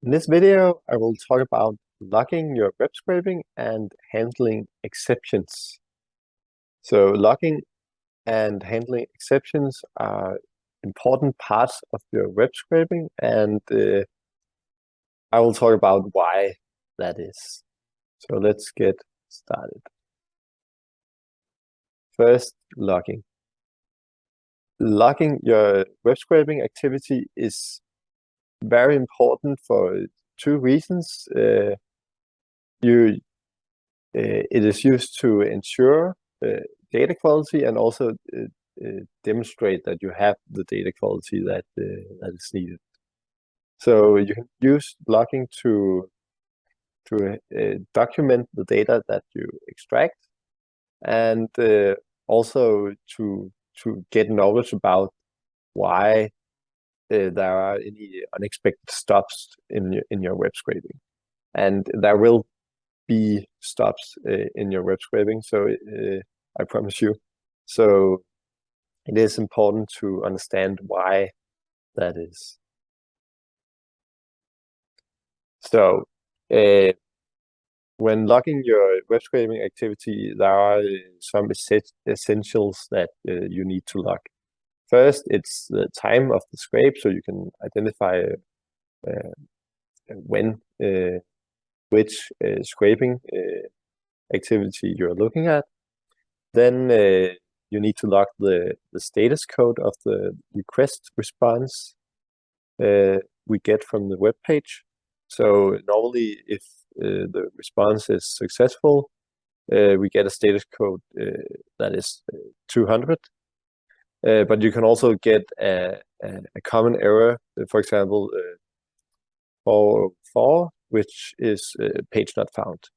In this video, I will talk about logging your web scraping and handling exceptions. So logging and handling exceptions are important parts of your web scraping, and I will talk about why that is. So let's get started. First, logging. Logging your web scraping activity is very important for two reasons. It is used to ensure data quality and also demonstrate that you have the data quality that is needed. So you can use logging to document the data that you extract, and also to get knowledge about why there are any unexpected stops in your web scraping, and there will be stops in your web scraping, so I promise you. So it is important to understand why that is. So when logging your web scraping activity, there are some essentials that you need to log. First, it's the time of the scrape, so you can identify when which scraping activity you're looking at. Then you need to log the status code of the request response we get from the web page. So normally, if the response is successful, we get a status code that is 200. But you can also get a common error, for example, 404, which is page not found.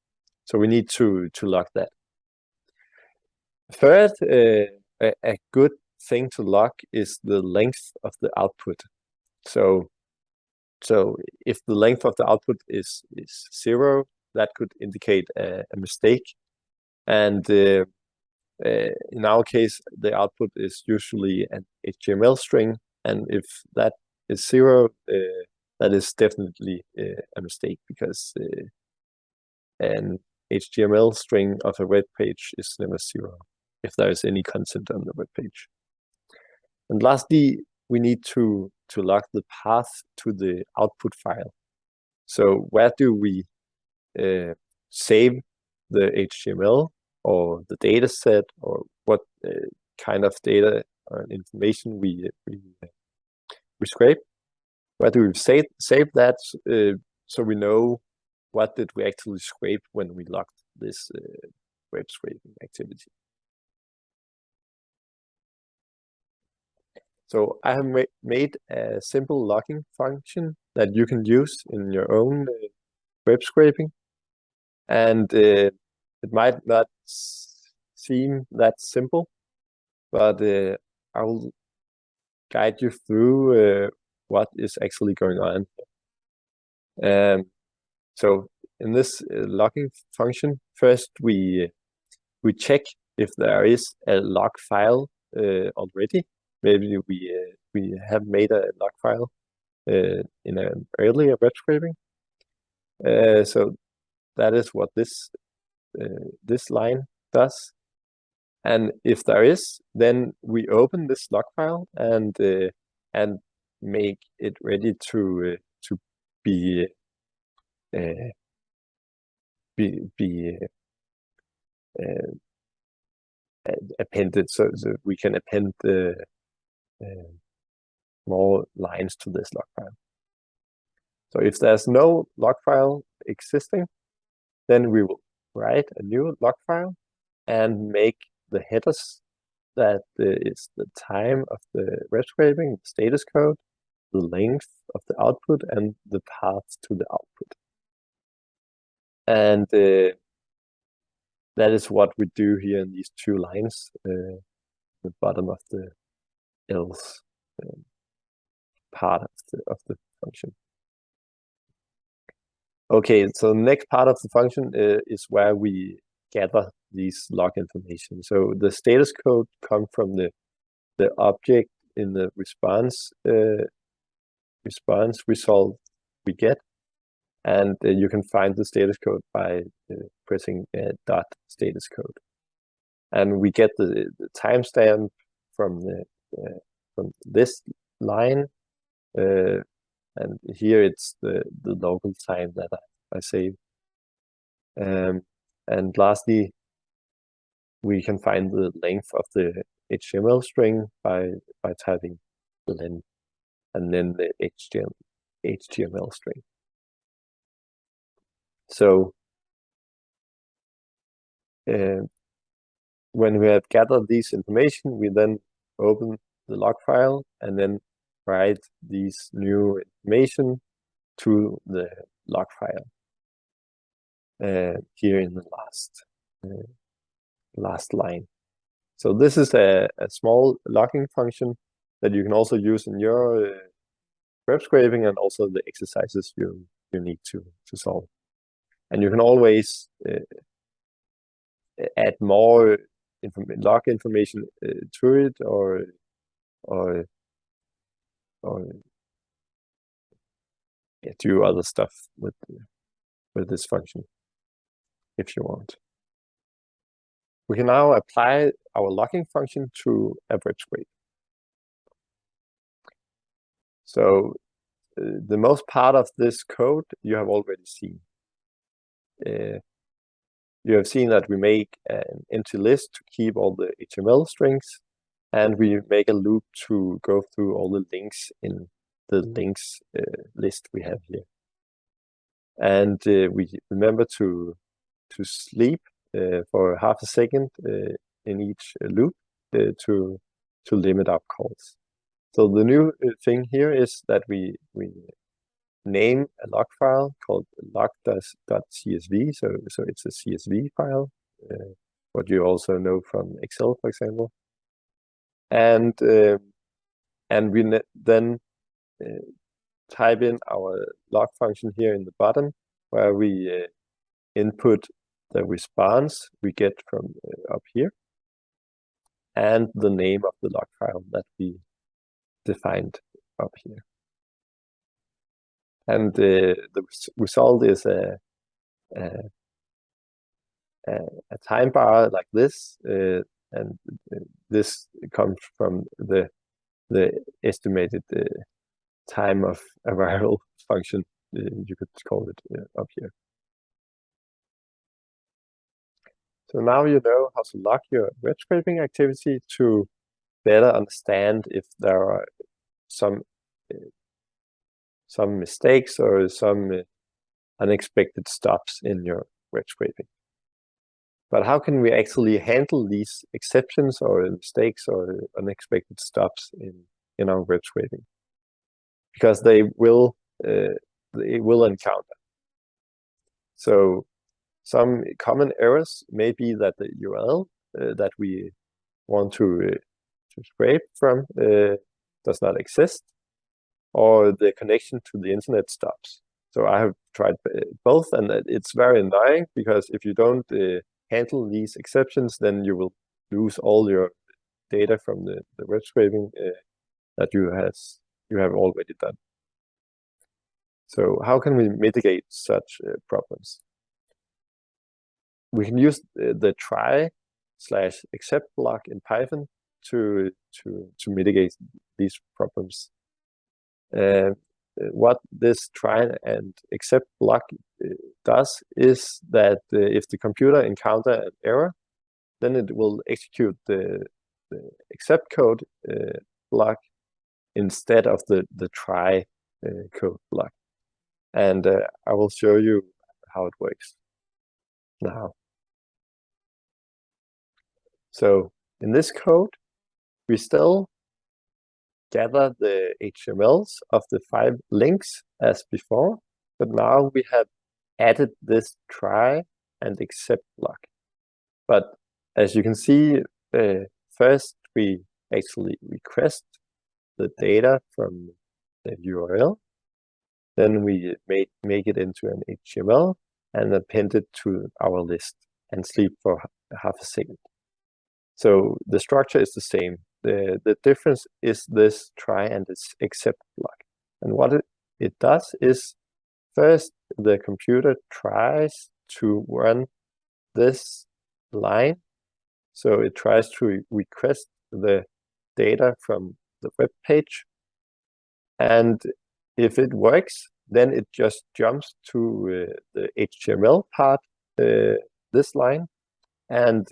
So we need to log that. Third, a good thing to log is the length of the output. So if the length of the output is 0, that could indicate a mistake. And in our case, the output is usually an HTML string, and if that is 0, that is definitely a mistake, because an HTML string of a web page is never 0 if there is any content on the web page. And lastly, we need to log the path to the output file. So where do we save the HTML or the data set, or what kind of data or information we scrape? Where do we save that, so we know what did we actually scrape when we logged this web scraping activity? So I have made a simple logging function that you can use in your own web scraping, and it might not seem that simple, but I will guide you through what is actually going on. So in this logging function, first we check if there is a log file already. Maybe we have made a log file in an earlier web scraping. So that is what this line does. And if there is, then we open this log file and make it ready to be appended, so we can append more lines to this log file. So if there's no log file existing, then we will write a new log file and make the headers that is the time of the web scraping, the status code, the length of the output, and the path to the output. And that is what we do here in these two lines, the bottom of the else part of the function. Okay, so the next part of the function is where we gather these log information. So the status code comes from the object in the response result we get, And you can find the status code by pressing dot status code. And we get the timestamp from this line, and here it's the local time that I saved. And lastly, we can find the length of the HTML string by typing len and then the HTML string. So when we have gathered these information, we then open the log file and then write these new information to the log file here in the last line. So this is a small logging function that you can also use in your web scraping and also the exercises you need to solve. And you can always add more log information to it, or do other stuff with this function if you want. We can now apply our logging function to a web scrape. So the most part of this code you have already seen. You have seen that we make an empty list to keep all the HTML strings, and we make a loop to go through all the links in the links list we have here. And we remember to sleep for half a second in each loop to limit our calls. So the new thing here is that we name a log file called log.csv. So it's a CSV file, what you also know from Excel, for example. And we then type in our log function here in the bottom, where we input the response we get from up here, and the name of the log file that we defined up here. And the result is a time bar like this, and this comes from the estimated time of a viral function, you could call it up here. So now you know how to log your web scraping activity to better understand if there are some mistakes or some unexpected stops in your web scraping. But how can we actually handle these exceptions or mistakes or unexpected stops in our web scraping? Because they will encounter. So some common errors may be that the URL that we want to scrape from does not exist, or the connection to the internet stops. So I have tried both, and it's very annoying, because if you don't handle these exceptions, then you will lose all your data from the web scraping that you have already done. So how can we mitigate such problems? We can use the try/except block in Python to mitigate these problems. What this try and except block does is that if the computer encounters an error, then it will execute the except code block instead of the try code block. And I will show you how it works now. So in this code, we still gather the HTMLs of the 5 links as before, but now we have added this try and except block. But as you can see, first we actually request the data from the URL, then we make it into an HTML and append it to our list and sleep for half a second. So the structure is the same. The difference is this try and its except block. And what it does is, first the computer tries to run this line. So it tries to request the data from the web page. And if it works, then it just jumps to the HTML part, this line, and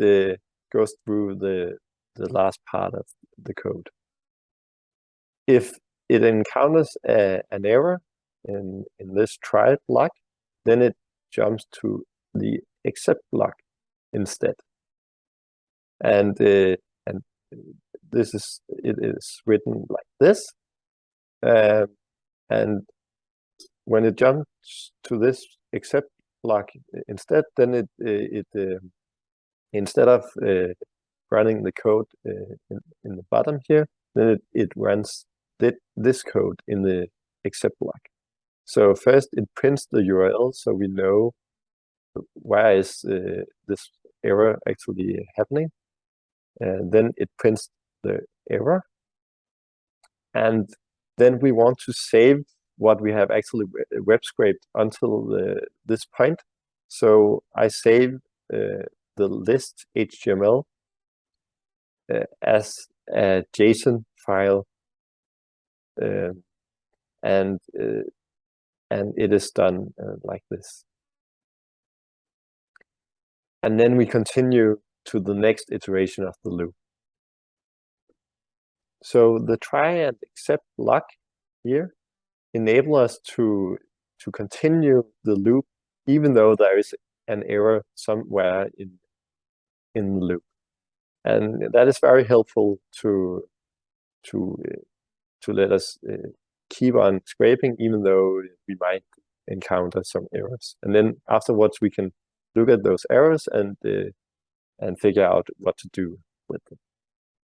goes through the last part of the code. If it encounters an error in this try block, then it jumps to the except block instead. And it is written like this. And when it jumps to this except block instead, then it instead of running the code in the bottom here, then it runs this code in the except block. So first it prints the URL, so we know where is this error actually happening. And then it prints the error. And then we want to save what we have actually web scraped until this point. So I save the list HTML as a JSON file, and it is done like this. And then we continue to the next iteration of the loop. So the try and except block here enable us to continue the loop even though there is an error somewhere in the loop. And that is very helpful to let us keep on scraping even though we might encounter some errors. And then afterwards we can look at those errors and figure out what to do with them.